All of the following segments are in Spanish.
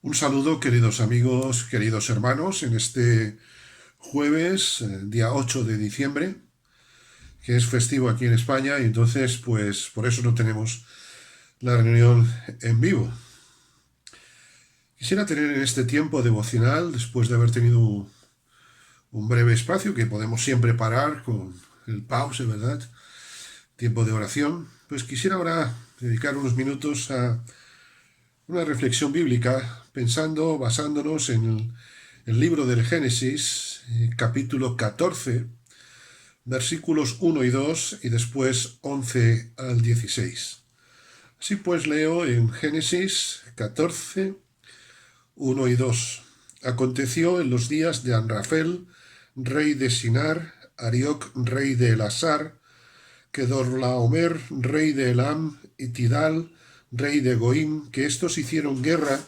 Un saludo, queridos amigos, queridos hermanos, en este jueves, día 8 de diciembre, que es festivo aquí en España, y entonces, pues, por eso no tenemos la reunión en vivo. Quisiera tener en este tiempo devocional, después de haber tenido un breve espacio, que podemos siempre parar con el pause, ¿verdad? Tiempo de oración, pues quisiera ahora dedicar unos minutos a una reflexión bíblica, basándonos en el libro del Génesis, capítulo 14, versículos 1 y 2 y después 11 al 16. Así pues leo en Génesis 14, 1 y 2. Aconteció en los días de Amrafel, rey de Sinar, Arioc, rey de Elasar, Kedorlaomer, rey de Elam, y Tidal, rey de Goim, que estos hicieron guerra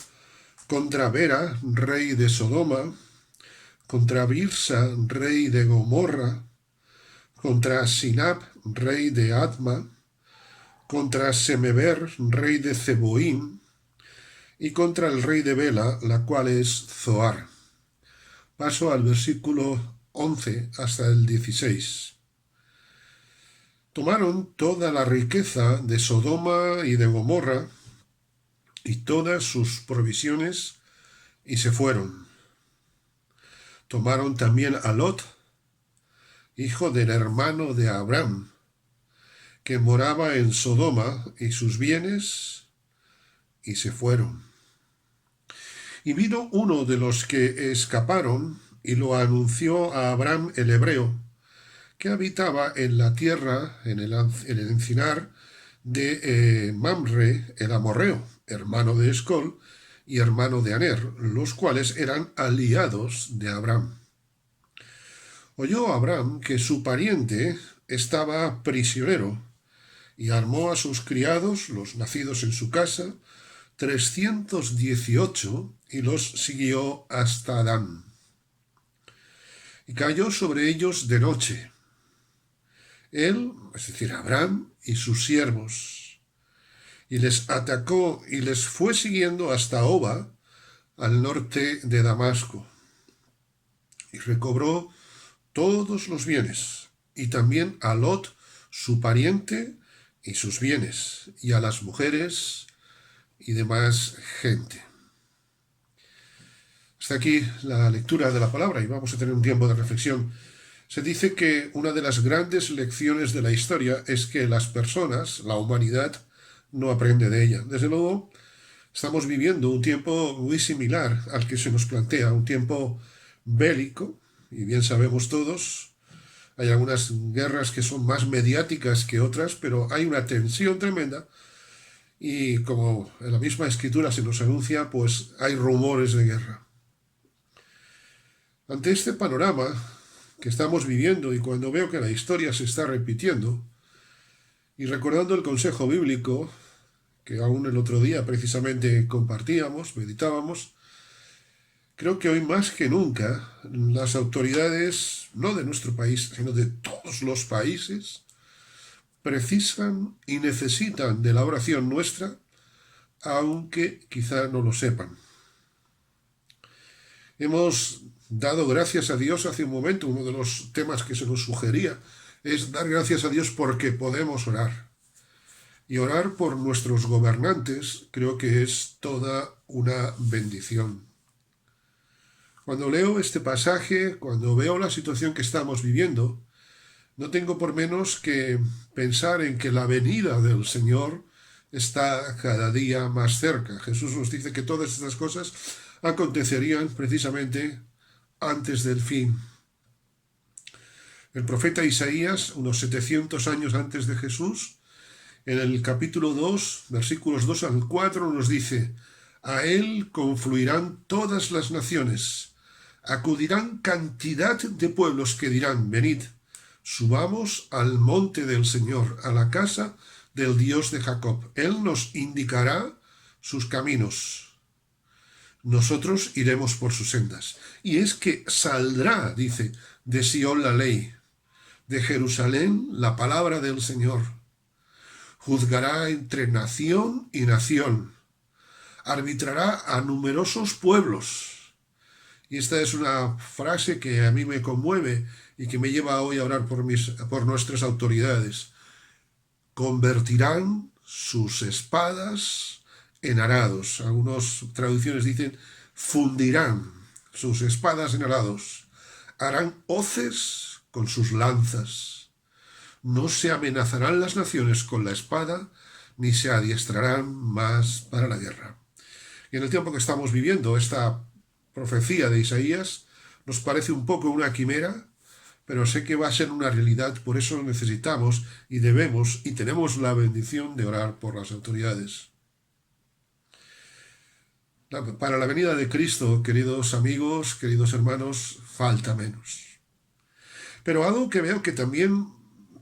contra Bera, rey de Sodoma, contra Birsa, rey de Gomorra, contra Sinab, rey de Adma, contra Semeber, rey de Zeboim, y contra el rey de Bela, la cual es Zoar. Paso al versículo 11 hasta el 16. Tomaron toda la riqueza de Sodoma y de Gomorra y todas sus provisiones y se fueron. Tomaron también a Lot, hijo del hermano de Abraham, que moraba en Sodoma, y sus bienes, y se fueron. Y vino uno de los que escaparon, y lo anunció a Abraham el hebreo, que habitaba en la tierra, en el encinar de Mamre el amorreo, hermano de Escol y hermano de Aner, los cuales eran aliados de Abraham. Oyó Abraham que su pariente estaba prisionero, y armó a sus criados, los nacidos en su casa, 318, y los siguió hasta Dan. Y cayó sobre ellos de noche, él, es decir, Abraham y sus siervos, y les atacó y les fue siguiendo hasta Oba, al norte de Damasco, y recobró todos los bienes, y también a Lot, su pariente, y sus bienes, y a las mujeres y demás gente. Hasta aquí la lectura de la palabra y vamos a tener un tiempo de reflexión. Se dice que una de las grandes lecciones de la historia es que las personas, la humanidad, no aprende de ella. Desde luego, estamos viviendo un tiempo muy similar al que se nos plantea, un tiempo bélico, y bien sabemos todos, hay algunas guerras que son más mediáticas que otras, pero hay una tensión tremenda y como en la misma escritura se nos anuncia, pues hay rumores de guerra. Ante este panorama que estamos viviendo y cuando veo que la historia se está repitiendo, y recordando el consejo bíblico que aún el otro día precisamente compartíamos, meditábamos, creo que hoy más que nunca las autoridades, no de nuestro país, sino de todos los países, precisan y necesitan de la oración nuestra, aunque quizá no lo sepan. Hemos dado gracias a Dios hace un momento, uno de los temas que se nos sugería es dar gracias a Dios porque podemos orar. Y orar por nuestros gobernantes creo que es toda una bendición. Cuando leo este pasaje, cuando veo la situación que estamos viviendo, no tengo por menos que pensar en que la venida del Señor está cada día más cerca. Jesús nos dice que todas estas cosas acontecerían precisamente antes del fin. El profeta Isaías, unos 700 años antes de Jesús, en el capítulo 2, versículos 2 al 4, nos dice: a él confluirán todas las naciones, acudirán cantidad de pueblos que dirán: venid, subamos al monte del Señor, a la casa del Dios de Jacob. Él nos indicará sus caminos. Nosotros iremos por sus sendas. Y es que saldrá, dice, de Sión la ley, de Jerusalén la palabra del Señor. Juzgará entre nación y nación. arbitrará a numerosos pueblos. Y esta es una frase que a mí me conmueve y que me lleva hoy a orar por nuestras autoridades. Convertirán sus espadas en arados. Algunas traducciones dicen fundirán sus espadas en arados. Harán hoces con sus lanzas. No se amenazarán las naciones con la espada, ni se adiestrarán más para la guerra. Y en el tiempo que estamos viviendo, esta profecía de Isaías nos parece un poco una quimera, pero sé que va a ser una realidad. Por eso necesitamos y debemos y tenemos la bendición de orar por las autoridades. Para la venida de Cristo, queridos amigos, queridos hermanos, falta menos. Pero algo que veo que también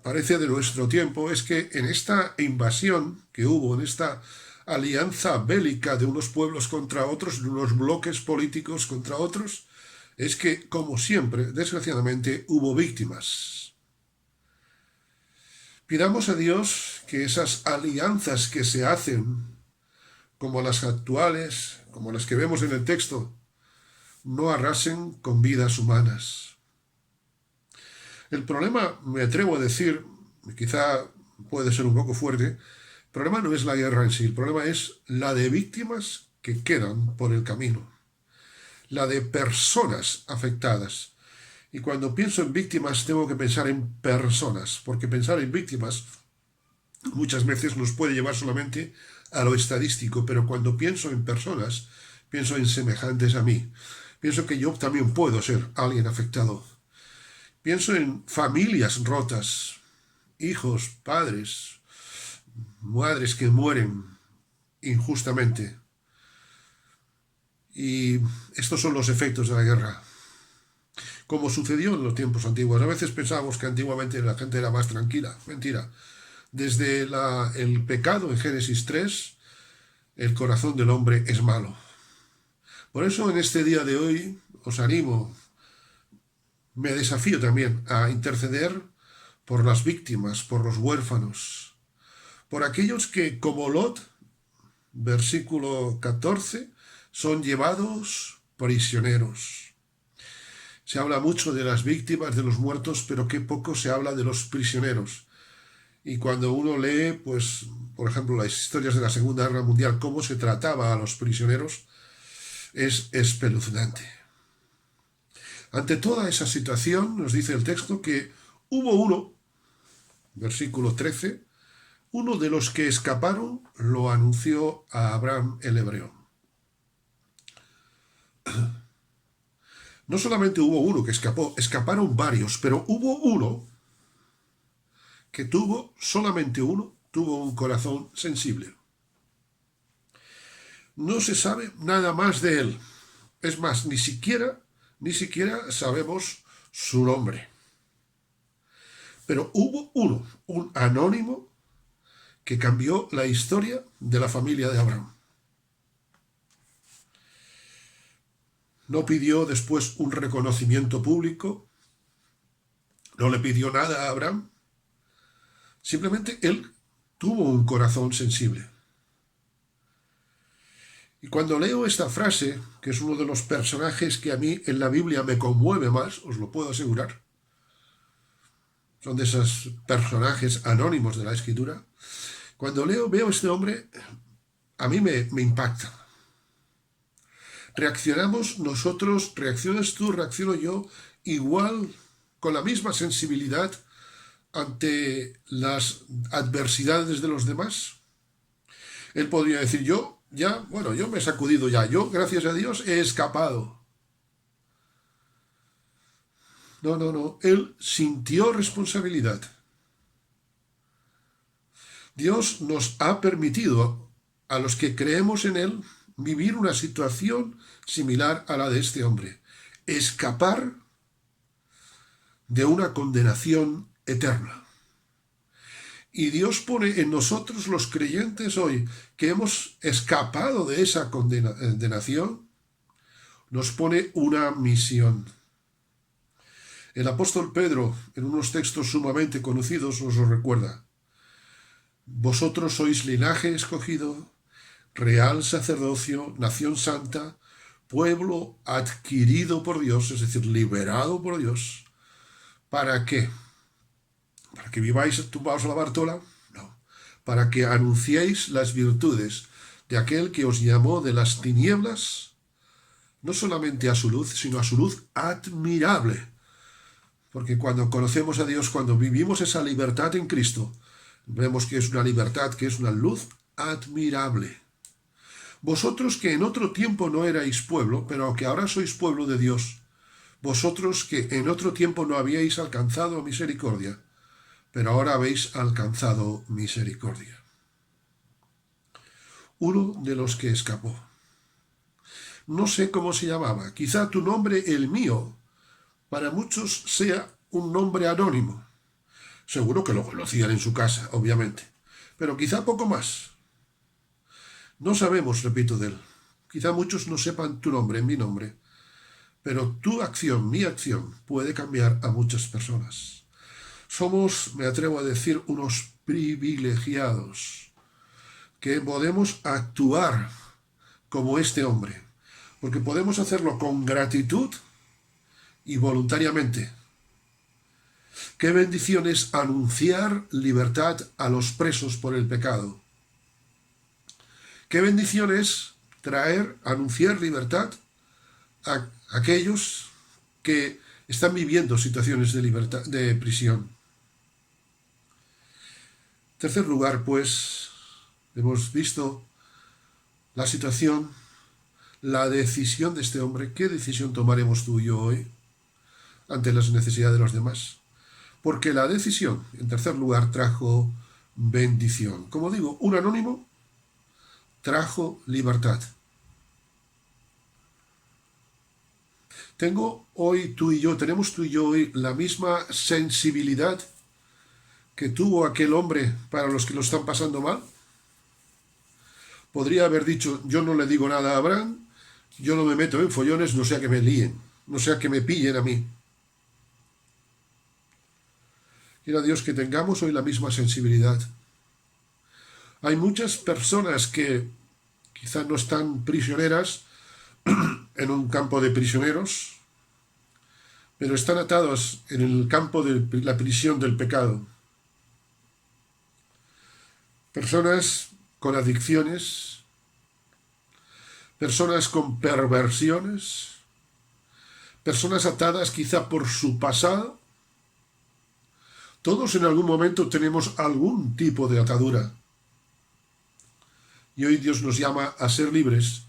parece de nuestro tiempo es que en esta invasión que hubo, en esta alianza bélica de unos pueblos contra otros, de unos bloques políticos contra otros, es que, como siempre, desgraciadamente, hubo víctimas. Pidamos a Dios que esas alianzas que se hacen, como las actuales, como las que vemos en el texto, no arrasen con vidas humanas. El problema, me atrevo a decir, quizá puede ser un poco fuerte, el problema no es la guerra en sí, el problema es la de víctimas que quedan por el camino, la de personas afectadas. Y cuando pienso en víctimas tengo que pensar en personas, porque pensar en víctimas muchas veces nos puede llevar solamente a lo estadístico, pero cuando pienso en personas, pienso en semejantes a mí. Pienso que yo también puedo ser alguien afectado. Pienso en familias rotas, hijos, padres, madres que mueren injustamente. Y estos son los efectos de la guerra. Como sucedió en los tiempos antiguos. A veces pensábamos que antiguamente la gente era más tranquila. Mentira. Desde el pecado en Génesis 3, el corazón del hombre es malo. Por eso en este día de hoy os animo, me desafío también a interceder por las víctimas, por los huérfanos, por aquellos que, como Lot, versículo 14, son llevados prisioneros. Se habla mucho de las víctimas, de los muertos, pero qué poco se habla de los prisioneros. Y cuando uno lee, pues, por ejemplo, las historias de la Segunda Guerra Mundial, cómo se trataba a los prisioneros, es espeluznante. Ante toda esa situación, nos dice el texto que hubo uno, versículo 13, uno de los que escaparon lo anunció a Abraham el hebreo. No solamente hubo uno que escapó, escaparon varios, pero hubo uno que solamente uno tuvo un corazón sensible. No se sabe nada más de él. Es más, ni siquiera sabemos su nombre. Pero hubo uno, un anónimo, que cambió la historia de la familia de Abraham. No pidió después un reconocimiento público, no le pidió nada a Abraham, simplemente él tuvo un corazón sensible. Y cuando leo esta frase, que es uno de los personajes que a mí en la Biblia me conmueve más, os lo puedo asegurar, son de esos personajes anónimos de la Escritura, cuando veo este hombre, a mí me impacta. Reaccionamos nosotros, reaccionas tú, reacciono yo, igual, con la misma sensibilidad ante las adversidades de los demás. Él podría decir, yo me he sacudido ya, yo, gracias a Dios, he escapado. No, él sintió responsabilidad. Dios nos ha permitido, a los que creemos en él, vivir una situación similar a la de este hombre. Escapar de una condenación eterna. Y Dios pone en nosotros los creyentes hoy, que hemos escapado de esa condenación, nos pone una misión. El apóstol Pedro, en unos textos sumamente conocidos, nos lo recuerda. Vosotros sois linaje escogido, real sacerdocio, nación santa, pueblo adquirido por Dios, es decir, liberado por Dios. ¿Para qué? ¿Para que viváis tumbados a la Bartola? No. Para que anunciéis las virtudes de aquel que os llamó de las tinieblas, no solamente a su luz, sino a su luz admirable. Porque cuando conocemos a Dios, cuando vivimos esa libertad en Cristo, vemos que es una libertad, que es una luz admirable. Vosotros que en otro tiempo no erais pueblo, pero que ahora sois pueblo de Dios, vosotros que en otro tiempo no habíais alcanzado misericordia, pero ahora habéis alcanzado misericordia. Uno de los que escapó. No sé cómo se llamaba, quizá tu nombre, el mío, para muchos sea un nombre anónimo. Seguro que lo conocían en su casa, obviamente, pero quizá poco más. No sabemos, repito, de él. Quizá muchos no sepan tu nombre, mi nombre, pero tu acción, mi acción, puede cambiar a muchas personas. Somos, me atrevo a decir, unos privilegiados, que podemos actuar como este hombre, porque podemos hacerlo con gratitud y voluntariamente. Qué bendición es anunciar libertad a los presos por el pecado. Qué bendición es anunciar libertad a aquellos que están viviendo situaciones de libertad, de prisión. En tercer lugar, pues, hemos visto la situación, la decisión de este hombre. ¿Qué decisión tomaremos tú y yo hoy ante las necesidades de los demás? Porque la decisión, en tercer lugar, trajo bendición. Como digo, un anónimo trajo libertad. Tenemos tú y yo hoy la misma sensibilidad que tuvo aquel hombre para los que lo están pasando mal. Podría haber dicho, yo no le digo nada a Abraham, yo no me meto en follones, no sea que me líen, no sea que me pillen a mí. Quiera Dios que tengamos hoy la misma sensibilidad. Hay muchas personas que quizás no están prisioneras en un campo de prisioneros, pero están atados en el campo de la prisión del pecado. Personas con adicciones, personas con perversiones, personas atadas quizá por su pasado. Todos en algún momento tenemos algún tipo de atadura. Y hoy Dios nos llama a ser libres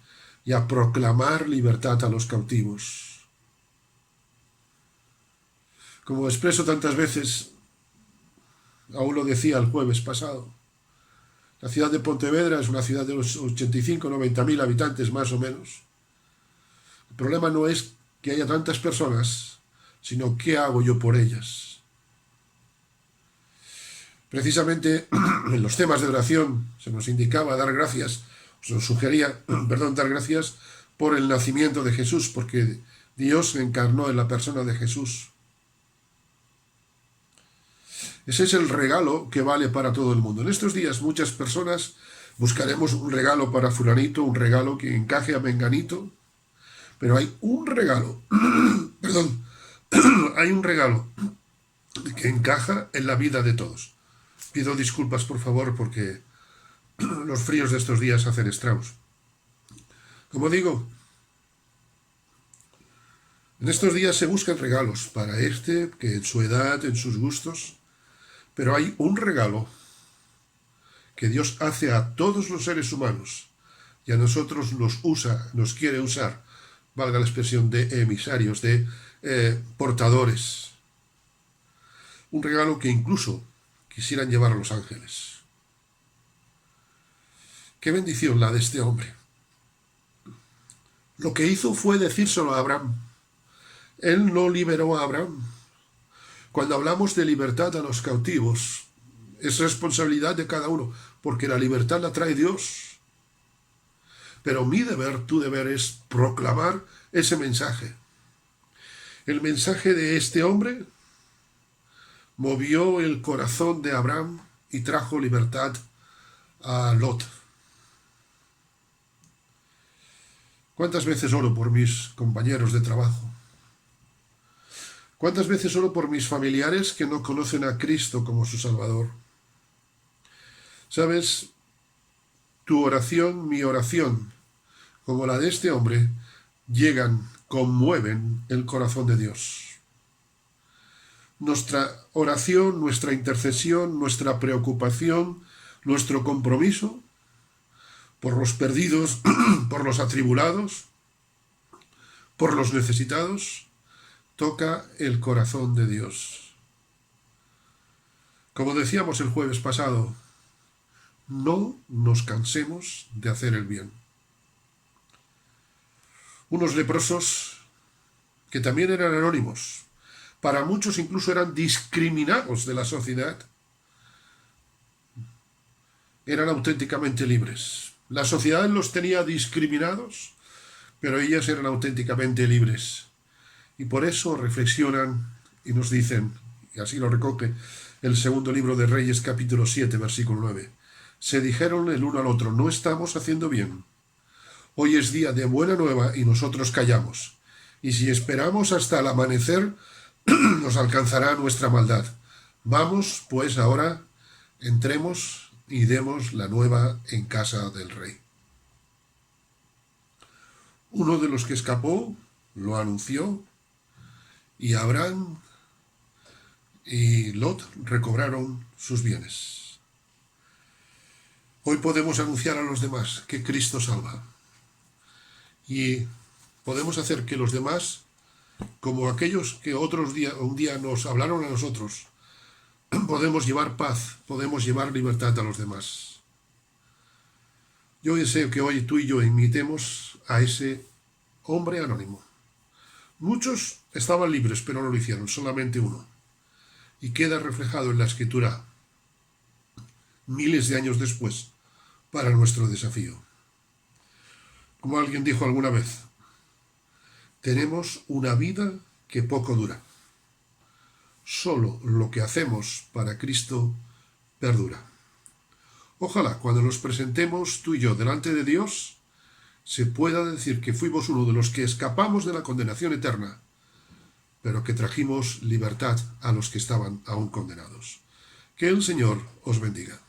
y a proclamar libertad a los cautivos. Como expreso tantas veces, aún lo decía el jueves pasado, la ciudad de Pontevedra es una ciudad de los 85-90 mil habitantes más o menos. El problema no es que haya tantas personas, sino qué hago yo por ellas. Precisamente en los temas de oración se nos indicaba dar gracias, se nos sugería, dar gracias por el nacimiento de Jesús, porque Dios se encarnó en la persona de Jesús. Ese es el regalo que vale para todo el mundo. En estos días muchas personas buscaremos un regalo para fulanito, un regalo que encaje a menganito, pero hay un regalo, hay un regalo que encaja en la vida de todos. Pido disculpas, por favor, porque los fríos de estos días hacen estragos. Como digo, en estos días se buscan regalos para que en su edad, en sus gustos, pero hay un regalo que Dios hace a todos los seres humanos y a nosotros nos quiere usar, valga la expresión, de emisarios, de portadores. Un regalo que incluso quisieran llevar a los ángeles. Qué bendición la de este hombre. Lo que hizo fue decírselo a Abraham. Él no liberó a Abraham. Cuando hablamos de libertad a los cautivos, es responsabilidad de cada uno, porque la libertad la trae Dios. Pero mi deber, tu deber, es proclamar ese mensaje. El mensaje de este hombre movió el corazón de Abraham y trajo libertad a Lot. ¿Cuántas veces oro por mis compañeros de trabajo? ¿Cuántas veces oro por mis familiares que no conocen a Cristo como su Salvador? ¿Sabes? Tu oración, mi oración, como la de este hombre, llegan, conmueven el corazón de Dios. Nuestra oración, nuestra intercesión, nuestra preocupación, nuestro compromiso por los perdidos, por los atribulados, por los necesitados, toca el corazón de Dios. Como decíamos el jueves pasado, no nos cansemos de hacer el bien. Unos leprosos que también eran anónimos, para muchos incluso eran discriminados de la sociedad, eran auténticamente libres. La sociedad los tenía discriminados, pero ellas eran auténticamente libres. Y por eso reflexionan y nos dicen, y así lo recoge el segundo libro de Reyes, capítulo 7, versículo 9. Se dijeron el uno al otro, no estamos haciendo bien. Hoy es día de buena nueva y nosotros callamos. Y si esperamos hasta el amanecer, nos alcanzará nuestra maldad. Vamos, pues ahora, entremos y demos la nueva en casa del rey. Uno de los que escapó lo anunció y Abraham y Lot recobraron sus bienes. Hoy podemos anunciar a los demás que Cristo salva. Y podemos hacer que los demás, como aquellos que un día nos hablaron a nosotros, podemos llevar paz, podemos llevar libertad a los demás. Yo deseo que hoy tú y yo imitemos a ese hombre anónimo. Muchos estaban libres, pero no lo hicieron, solamente uno. Y queda reflejado en la Escritura miles de años después para nuestro desafío. Como alguien dijo alguna vez, tenemos una vida que poco dura. Solo lo que hacemos para Cristo perdura. Ojalá cuando nos presentemos tú y yo delante de Dios, se pueda decir que fuimos uno de los que escapamos de la condenación eterna, pero que trajimos libertad a los que estaban aún condenados. Que el Señor os bendiga.